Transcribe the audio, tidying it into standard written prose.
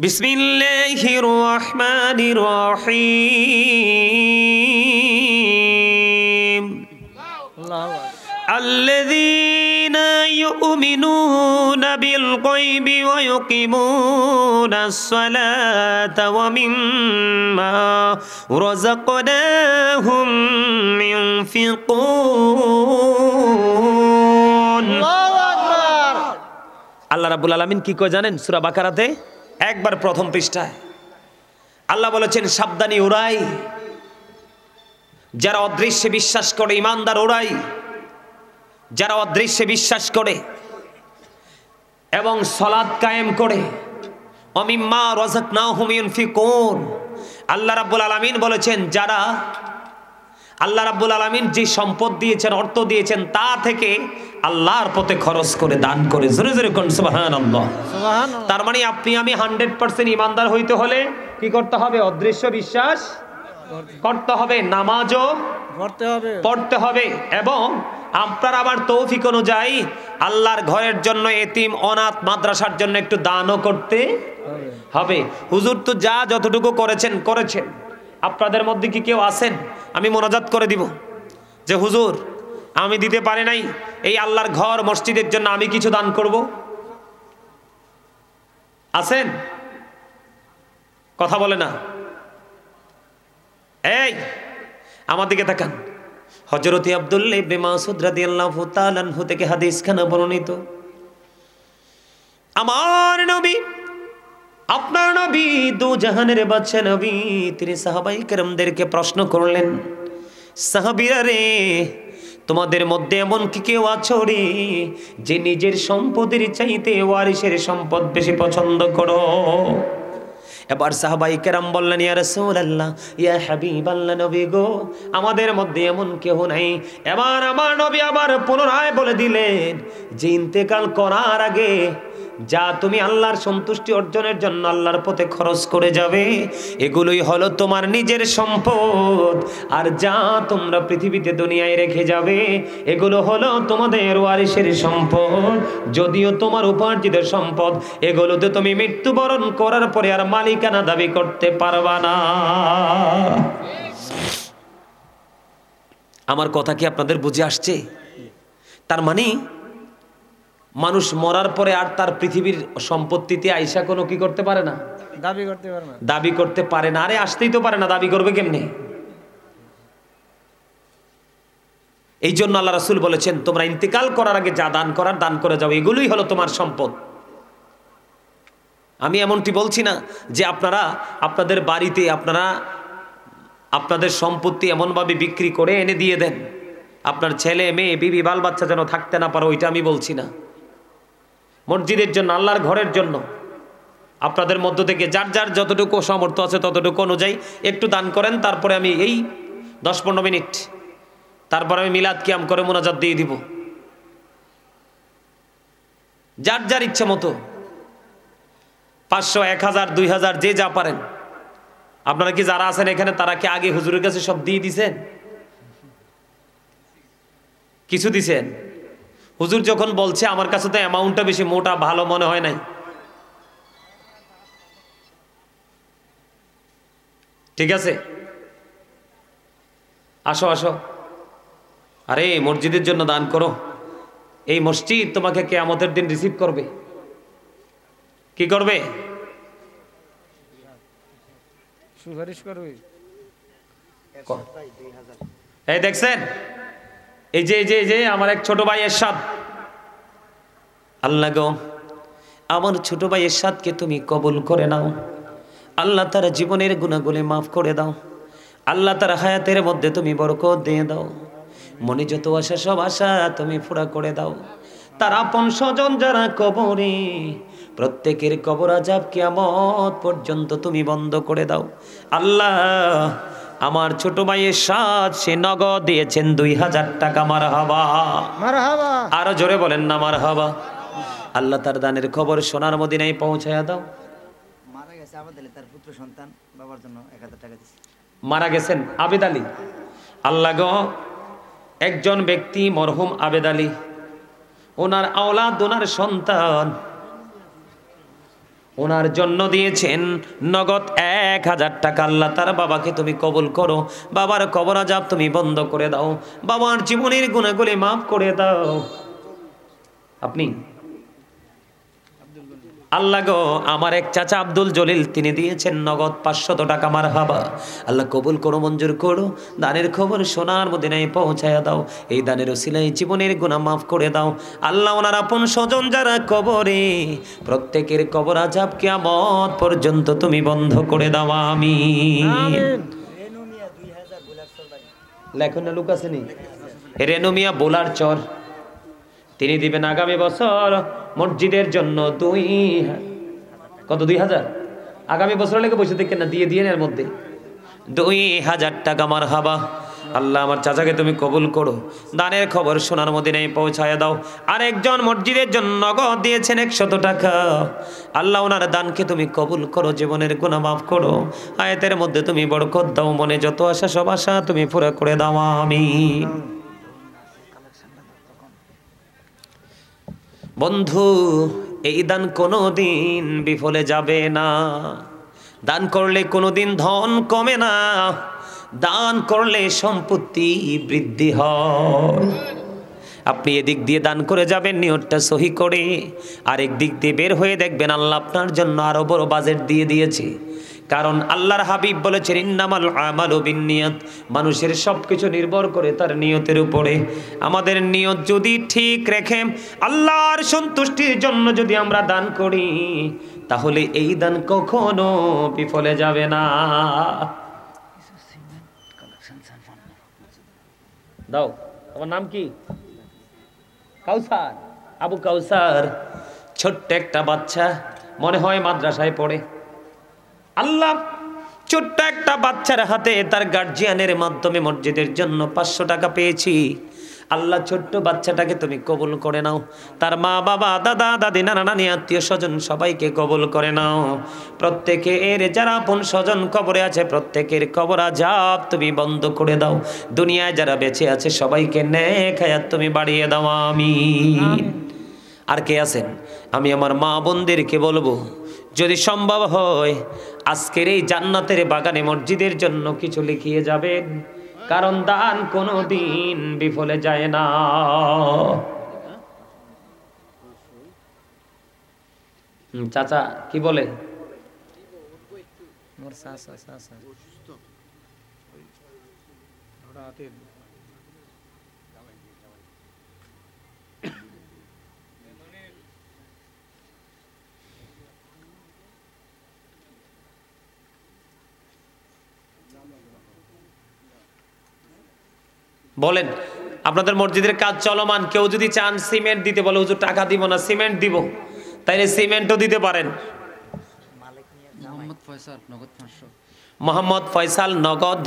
বিসমিল্লাহির রহমানির রহিম। আল্লাযীনা ইউমিনুনা বিল গায়বি ওয়া ইউকিমুনাস সালাতা ওয়া মিম্মা রাযাকনাহুম ইউনফিকুন। আল্লাহু আকবার। আল্লাহ রাব্বুল আলামিন কি কয় জানেন? সূরা বাকারাতে একবার প্রথম পৃষ্ঠায় আল্লাহ বলেছেন, সাবধানী ওরাই যারা অদৃশ্যে বিশ্বাস করে, ঈমানদার ওরাই যারা অদৃশ্যে বিশ্বাস করে এবং সালাত কায়েম করে। অমিম্মা রাযাকনাহুম ইউনফিকুন। আল্লাহ রাব্বুল আলামিন বলেছেন, যারা আল্লাহ রাব্বুল আলামিন যে সম্পদ দিয়েছেন, অর্থ দিয়েছেন, তা থেকে আল্লাহর পথে খরচ করে, দান করে। জোরে জোরে কোন সুবহানাল্লাহ। তার মানে আপনি আমি 100% ঈমানদার হইতে হলে কি করতে হবে? অদৃশ্য বিশ্বাস করতে হবে, নামাজও পড়তে হবে এবং আপনার আবার তৌফিক অনুযায়ী আল্লাহর ঘরের জন্য, এতিম অনাথ মাদ্রাসার জন্য একটু দানও করতে হবে। হুজুর তো যা যতটুকু করেছেন। আপনাদের মধ্যে কি কেউ আছেন আমি মোনাজাত করে দিব যে হুজুর আমি দিতে পারি নাই, এই আল্লাহর ঘর মসজিদের জন্য আমি কিছু দান করব? আছেন? কথা বলে না। এই আমার দিকে তাকান। হযরত আব্দুল্লাহ ইবনে মাসউদ রাদিয়াল্লাহু তাআলা আনহু থেকে হাদিস খানা বর্ণিত, আমার নবী, আপনার নবী, দু জাহানের বাদশা নবী, তিনি সাহাবায়ে কেরামদেরকে প্রশ্ন করলেন, সাহাবীরা রে, তোমাদের মধ্যে এমন কি কেউ আছো রে যে নিজের সম্পদের চাইতে ওয়ারিসের সম্পদ বেশি পছন্দ করো? এবার সাহাবায়ে কেরাম বললেন, ইয়া রাসূলুল্লাহ, ইয়া হাবিবাল্লাহ, নবী গো, আমাদের মধ্যে এমন কেউ নাই। এবার আমার নবী আবার পুনরায় বলে দিলেন যে ইন্তেকাল করার আগে যা তুমি আল্লাহর সন্তুষ্টি অর্জনের জন্য আল্লাহর পথে খরচ করে যাবে, এগুলোই হলো তোমার নিজের সম্পদ। আর যা তোমরা পৃথিবীতে দুনিয়ায় রেখে যাবে, এগুলো হলো তোমাদের ওয়ারিসের সম্পদ। যদিও তোমার উপার্জিত সম্পদ, এগুলোতে তুমি মৃত্যুবরণ করার পরে আর মালিকানা দাবি করতে পারবা না। আমার কথা কি আপনাদের বুঝে আসছে? তার মানে মানুষ মরার পরে আর তার পৃথিবীর সম্পত্তিতে আইসা কোনো কি করতে পারে না, দাবি করতে পারে না। আরে আসতেই তো পারে না, দাবি করবে কেমনে? এই জন্য আল্লাহ রাসূল বলেছেন, তোমরা ইন্তেকাল করার আগে যা দান করার দান করে যাও, এগুলোই হলো তোমার সম্পদ। আমি এমনটি বলছি না যে আপনারা আপনাদের বাড়িতে আপনাদের সম্পত্তি এমনভাবে বিক্রি করে এনে দিয়ে দেন, আপনার ছেলে মেয়ে বিবি বাল বাচ্চা যেন থাকতে না পারে, ওইটা আমি বলছি না। মসজিদের জন্য, আল্লাহর ঘরের জন্য আপনাদের মধ্য থেকে যার যার যতটুকু সামর্থ্য আছে ততটুকু অনুযায়ী একটু দান করেন। তারপরে আমি এই 10-15 মিনিট তারপরে আমি মিলাদ কিয়াম করে মোনাজাত দিয়ে দিব। যার যার ইচ্ছা মতো 500, 1000, 2000 যে যা পারেন। আপনারা কি যারা আছেন এখানে তারা কি আগে হুজুরের কাছে সব দিয়ে দিছেন? কিছু দিছেন? হুজুর যখন বলছে আমার কাছে তো অ্যামাউন্টটা বেশি মোটা ভালো মনে হয় নাই। ঠিক আছে, আসো আসো। আরে মসজিদের জন্য দান করো। এই মসজিদ তোমাকে কিয়ামতের দিন রিসিভ করবে। কি করবে? সুপারিশ করবে। এই দেখছেন, এই যে আমার এক ছোট ভাই এরশাদ, আল্লাহ গো আমার ছোট ভাই এরশাদকে তুমি কবুল করে নাও। আল্লাহ তার জীবনের গুনাহগুলি মাফ করে দাও। আল্লাহ তার হায়াতের মধ্যে তুমি বরকত দিয়ে দাও। মনে যত আশা সব আশা তুমি পুরা করে দাও। তার আপন স্বজন যারা কবরে, প্রত্যেকের কবর আযাব কিয়ামত পর্যন্ত তুমি বন্ধ করে দাও। আল্লাহ আমার ছোট ভাইয়ের সাথ সে নগদ দিয়েছেন 2000 টাকা। মারহাবা, মারহাবা। আরো জোরে বলেন না মারহাবা। আল্লাহ তার দানের খবর সোনার মদিনায় পৌঁছায়া দাও। মারা গেছে আবেদ আলী, তার পুত্র সন্তান বাবার জন্য 1000 টাকা দিয়েছে। মারা গেছেন আবেদ আলী। আল্লাহ গো একজন ব্যক্তি মরহুম আবেদ আলী, ওনার আওলাদ, ওনার সন্তান ওনার জন্য দিয়েছেন নগদ 1000 টাকা। আল্লাহ তার বাবাকে তুমি কবুল করো, বাবার কবর আযাব তুমি বন্ধ করে দাও, বাবার জীবনের গুনাহগুলি মাফ করে দাও। আপনি আল্লাহ গো, আমার এক চাচা আব্দুল জলিল তিনি দিয়েছেন নগদ 500 টাকা। মারহাবা, আল্লাহ কবুল করো, মঞ্জুর করো, দানের খবর সোনার মদিনায় পৌঁছায়া দাও, এই দানের ওসিলায় জীবনের গুনাহ মাফ করে দাও। আল্লাহ ওনার আপন স্বজন যারা কবরে, প্রত্যেকের কবর আযাব কিয়ামত পর্যন্ত তুমি বন্ধ করে দাও, আমিন। লেখন না, লুক আসেনি, রেনু মিয়া বোলার চর, তিনি দিবেন আগামী বছর মসজিদের জন্য 2000 আগামী বছর লেগে বসে দেখেন না, দিয়ে দিয়ে এর মধ্যে 2000 টাকা। মারহাবা, আল্লাহ আমার চাচাকে তুমি কবুল করো, দানের খবর সোনার মদিনায় পৌঁছায় দাও। আরেকজন মসজিদের জন্য নগদ দিয়েছেন 100 টাকা। আল্লাহ ওনার দানকে তুমি কবুল করো, জীবনের গুনাহ মাফ করো, আয়াতের মধ্যে তুমি বরকত দাও, মনে যত আশা সব আশা তুমি পুরো করে দাও, আমিন। বন্ধু, এই দান কোনোদিন বিফলে যাবে না। দান করলে কোনোদিন ধন কমে না, দান করলে সম্পত্তি বৃদ্ধি হয়। আপনি এদিক দিয়ে দান করে যাবেন নিয়তটা সহি করে, আরেক দিক দিয়ে বের হয়ে দেখবেন আল্লাহ আপনার জন্য আরো বড় বাজেট দিয়ে দিয়েছে। কারণ আল্লাহর হাবিব বলেছেন ইন্নামাল আমালু বিন্নিয়াত, মানুষের সবকিছু নির্ভর করে তার নিয়তের উপরে। আমাদের নিয়ত যদি ঠিক রেখে আল্লাহর সন্তুষ্টির জন্য যদি আমরা দান করি, তাহলে এই দান কখনো বিফলে যাবে না। দাও, তোমার নাম কি? কাউসার, আবু কাউসার, ছোট্ট একটা বাচ্চা, মনে হয় মাদ্রাসায় পড়ে। আল্লাহ ছোট্ট একটা বাচ্চার হাতে তার গার্জিয়ানের মাধ্যমে মসজিদের জন্য 500 টাকা পেয়েছি। আল্লাহ ছোট্ট বাচ্চাটাকে তুমি কবুল করে নাও, তার মা বাবা দাদা দাদি নানা নানি আত্মীয় স্বজন সবাইকে কবুল করে নাও। প্রত্যেকের যারা আপন স্বজন কবরে আছে প্রত্যেকের কবর আযাব তুমি বন্ধ করে দাও। দুনিয়ায় যারা বেঁচে আছে সবাইকে নেক হায়াত তুমি বাড়িয়ে দাও, আমিন। আর কে আছেন? আমি আমার মা বোনদেরকে বলবো, যদি সম্ভব হয় আজকের এই জান্নাতের বাগানে মসজিদের জন্য কিছু লিখিয়ে যাবেন, কারণ দান কোনো দিন বিফলে যায় না। চাচা কি বলে? বলেন, আপনাদের মসজিদের কাজ চলমান, কেউ যদি চান সিমেন্ট দিতে, বলে হুজুর টাকা দিব না সিমেন্ট দিব, তাইলে সিমেন্টও দিতে পারেন। মোহাম্মদ ফয়সাল নগদ